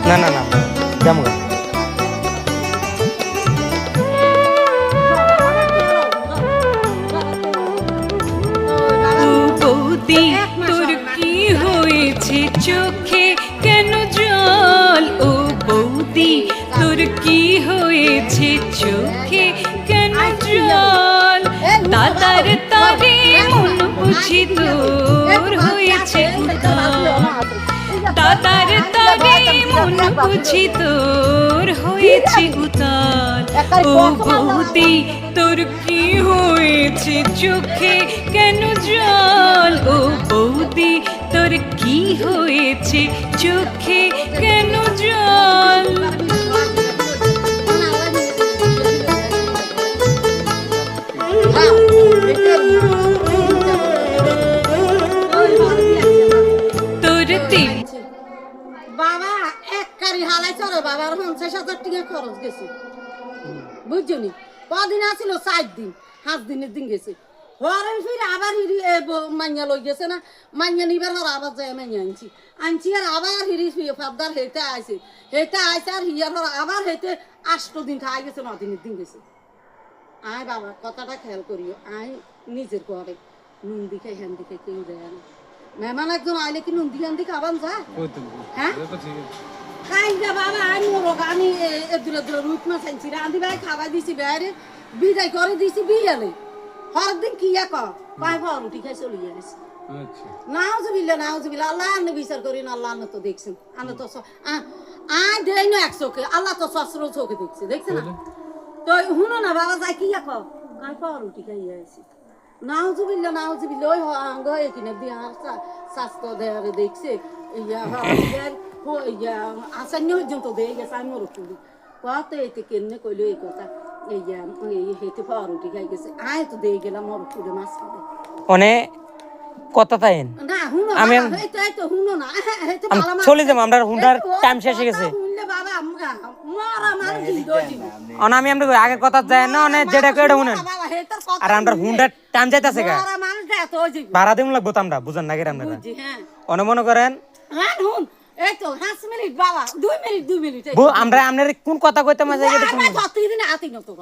না না না যাবো গা। ও বৌদি তোর কি হয়েছে চোখে কেন জল ও বৌদি তোর কি হয়েছে চোখে কেন জল দাদার তারে মন বুঝি তোর হয়েছে উতাল দাদার তারে মন বুঝি তোর হয়েছে উতাল ও বৌদি তোর কি হয়েছে চোখে কেন জল ও বৌদি তোর কি হয়েছে চোখে কেন জল তোর তিন বাবা এক কারি হালাই চলো বাবার 50,000 টাকা খরচ গেছে বুঝছো নি কদিন আসিল 4 দিন 5 দিনের দিন গেছে পরে ফিরে আবার হিরি মাইয়া লই গেছে না মাইয়া নিবার হর আবার যায় মাইয়া আনছি আর আবার হিরি ফাবদার হেতে আইছে আর হিয়ার হর আবার হেতে 8 দিন খাই গেছে 9 দিনের দিন গেছে আয় বাবা কথাটা খেয়াল করিও আয় নিজের ঘরে নুন দিকে হ্যান দিকে কেউ দেয় না মেহমান একজন আইলে কি নুন দিকে হ্যান দিকে আবার যায় হ্যাঁ খাই যা বাবা আমি মোরগ আমি দূরে দূরে রুট মাছ আনছি রাঁধি ভাই খাবার দিছি বাইরে বিদায় করে দিছি বিয়ালে হর দিন কি পাই রুটি খাই চলে গেছে নাউজুবিল্লাহ আল্লাহ আন্নে বিচার করি না আল্লাহ আন্নে তো দেখছেন আন্নে তো আয় দেয় না এক চোখে আল্লাহ তো সসরো চোখে দেখছে না তো শুনো না বাবা যাই কি পাই রুটি খাই আসি নাউজুবিল্লাহ ওই আঙ্গ এখানে দিয়ে স্বাস্থ্য দেয়ারে দেখছে ইয়া আসান্য পর্যন্ত দিয়ে গেছে আমি মোর করি কত এতে কেমনে কইলো এই কথা হেঁটে পাওয়া রুটি খাই গেছে আয় তো দিয়ে গেলাম মোর করে মাছ খাবে অনে কথা তাইন না হুনো আমি এই তো হুনো না চলে যাবো আমরা হুন্ডার টাইম শেষ হয়ে গেছে শুনলে বাবা মরা মার দিই দই অনে আমি আমরা আগের কথা যায় না অনে যেটা কইটা শুনেন বাবা হেতার কথা আর আমরা হুন্ডার টাইম যাইতাছে গা মরা মানুষ এত হইছে ভাড়া দিম লাগবো তো আমরা বুঝান না আমরা বুঝি হ্যাঁ অনে মনে করেন হ্যাঁ হুন এই তো 5 মিনিট বাবা 2 মিনিট আমরা আপনার কোন কথা কইতে মাঝে আমরা যতদিন আতি না তো